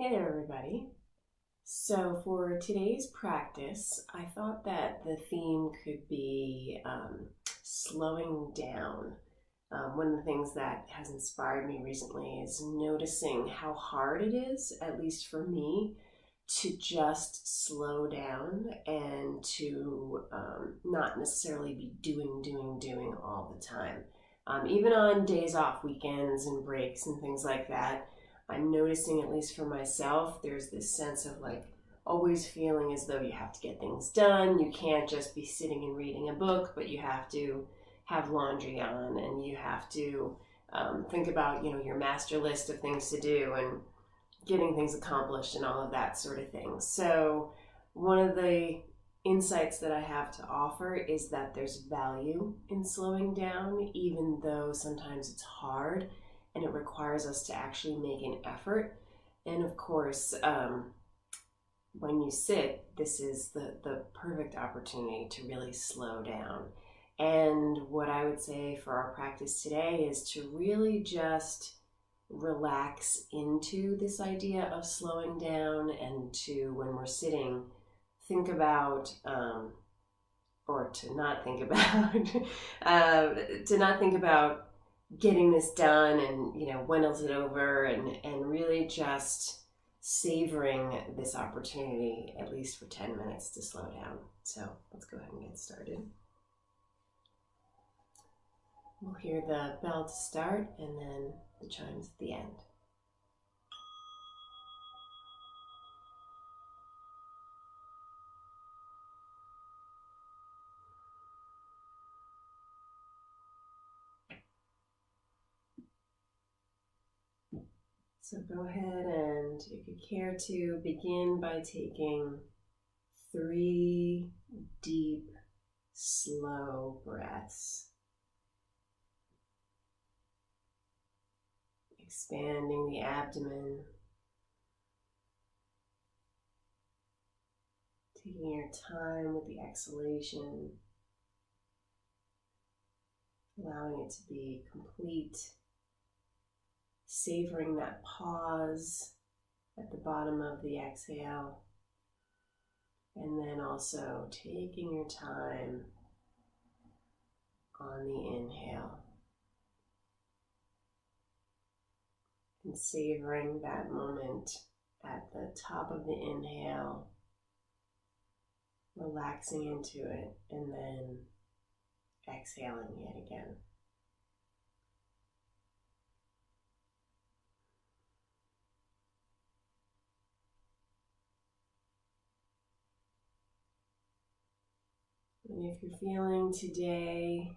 Hey there, everybody. So, for today's practice, I thought that the theme could be slowing down. One of the things that has inspired me recently is noticing how hard it is, at least for me, to just slow down and to not necessarily be doing all the time. Even on days off, weekends and breaks and things like that, I'm noticing, at least for myself, there's this sense of like always feeling as though you have to get things done. You can't just be sitting and reading a book, but you have to have laundry on and you have to think about, your master list of things to do and getting things accomplished and all of that sort of thing. So one of the insights that I have to offer is that there's value in slowing down, even though sometimes it's hard and it requires us to actually make an effort. And of course, when you sit, this is the perfect opportunity to really slow down. And what I would say for our practice today is to really just relax into this idea of slowing down and to, when we're sitting, think about, or to not think about, to not think about getting this done and, when is it over, and really just savoring this opportunity, at least for 10 minutes, to slow down. So let's go ahead and get started. We'll hear the bell to start and then the chimes at the end. So go ahead and, if you care to, begin by taking 3 deep, slow breaths. Expanding the abdomen. Taking your time with the exhalation. Allowing it to be complete. Savoring that pause at the bottom of the exhale. And then also taking your time on the inhale. And savoring that moment at the top of the inhale, relaxing into it, and then exhaling yet again. And if you're feeling today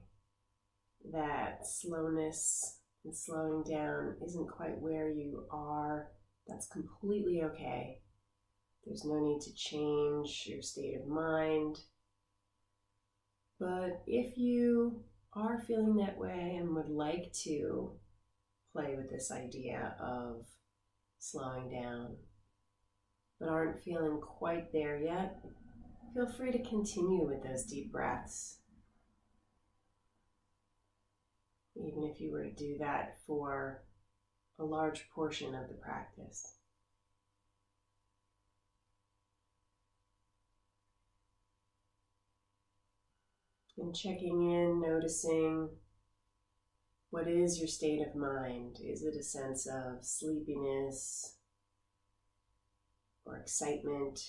that slowness and slowing down isn't quite where you are, that's completely okay. There's no need to change your state of mind. But if you are feeling that way and would like to play with this idea of slowing down, but aren't feeling quite there yet, feel free to continue with those deep breaths. Even if you were to do that for a large portion of the practice. And checking in, noticing, what is your state of mind? Is it a sense of sleepiness or excitement,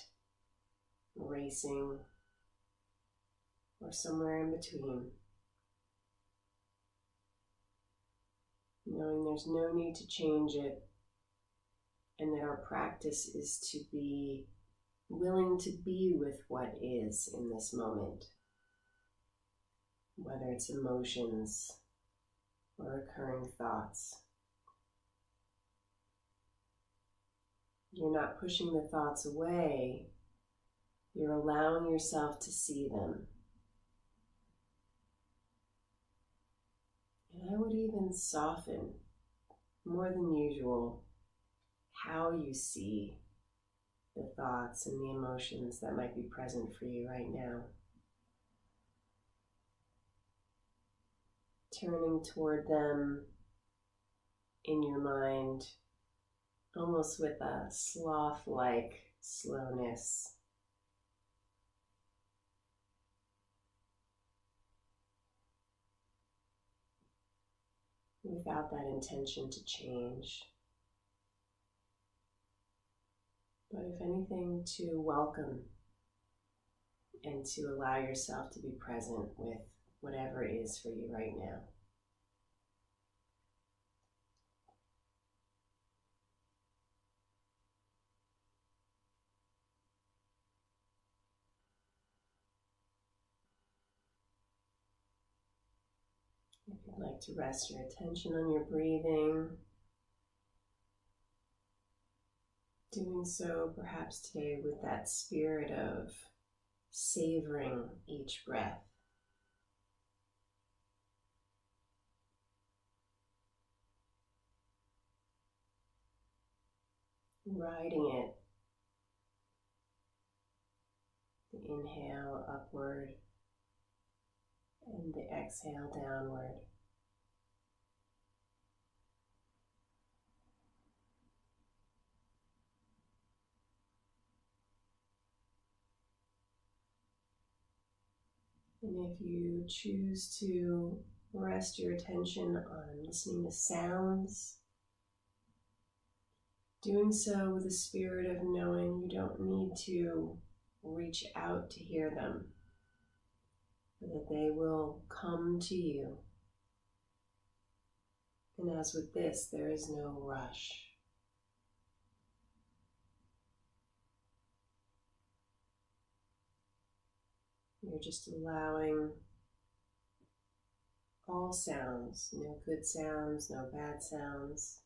racing, or somewhere in between? Knowing there's no need to change it, and that our practice is to be willing to be with what is in this moment, whether it's emotions or recurring thoughts. You're not pushing the thoughts away, you're allowing yourself to see them. And I would even soften, more than usual, how you see the thoughts and the emotions that might be present for you right now. Turning toward them in your mind almost with a sloth-like slowness. Without that intention to change. But if anything, to welcome and to allow yourself to be present with whatever it is for you right now. If you'd like to rest your attention on your breathing, doing so perhaps today with that spirit of savoring each breath. Riding it, the inhale upward and the exhale downward. And if you choose to rest your attention on listening to sounds, doing so with a spirit of knowing you don't need to reach out to hear them, but that they will come to you. And as with this, there is no rush. You're just allowing all sounds, no good sounds, no bad sounds,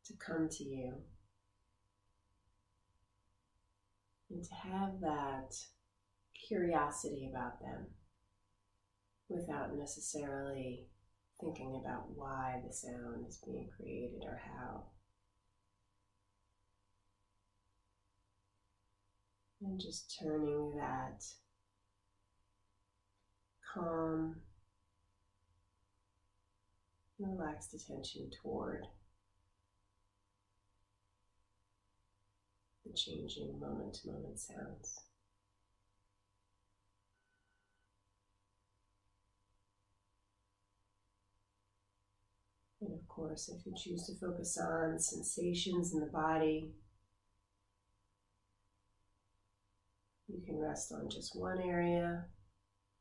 to come to you. And to have that curiosity about them without necessarily thinking about why the sound is being created or how. And just turning that calm, relaxed attention toward the changing moment-to-moment sounds. And of course, if you choose to focus on sensations in the body, you can rest on just one area,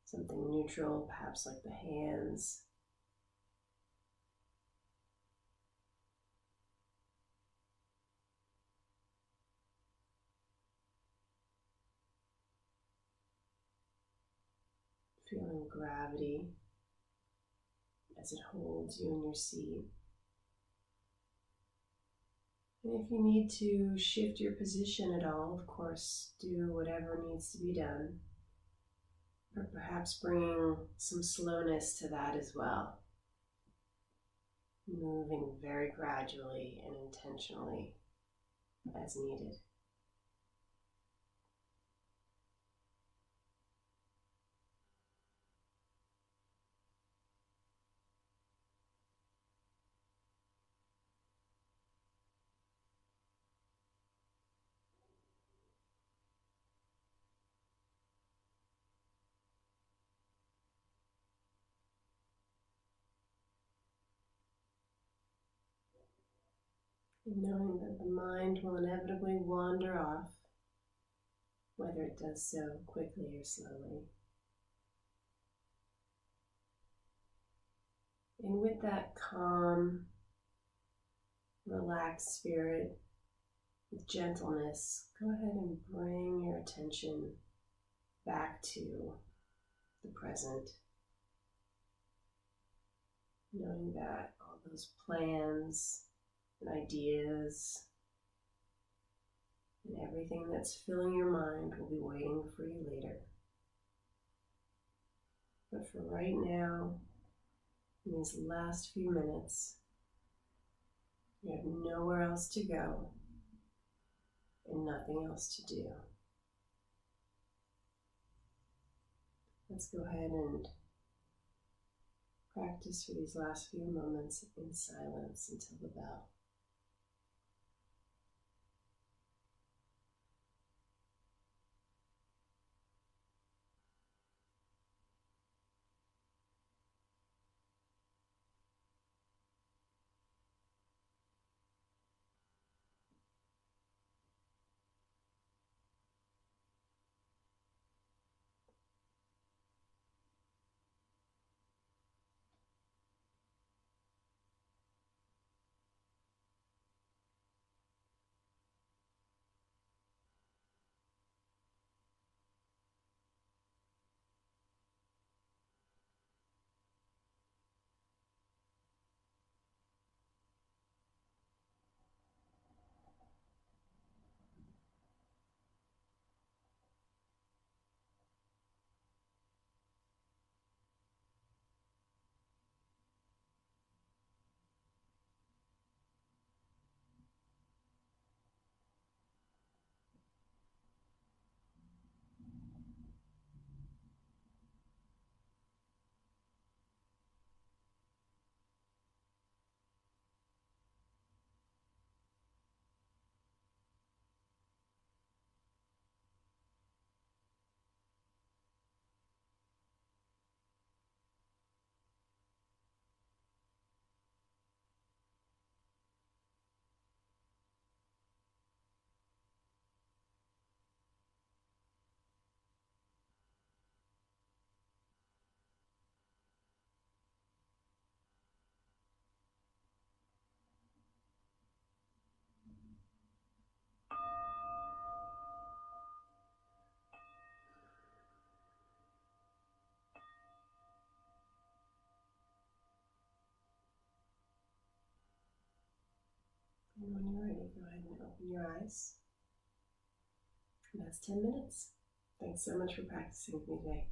something neutral, perhaps like the hands. Feeling gravity as it holds you in your seat. And if you need to shift your position at all, of course, do whatever needs to be done. Or perhaps bringing some slowness to that as well. Moving very gradually and intentionally as needed. And knowing that the mind will inevitably wander off, whether it does so quickly or slowly. And with that calm, relaxed spirit, with gentleness, go ahead and bring your attention back to the present, knowing that all those plans and ideas and everything that's filling your mind will be waiting for you later. But for right now, in these last few minutes, you have nowhere else to go and nothing else to do. Let's go ahead and practice for these last few moments in silence until the bell. And when you're ready, go ahead and open your eyes. And that's 10 minutes. Thanks so much for practicing with me today.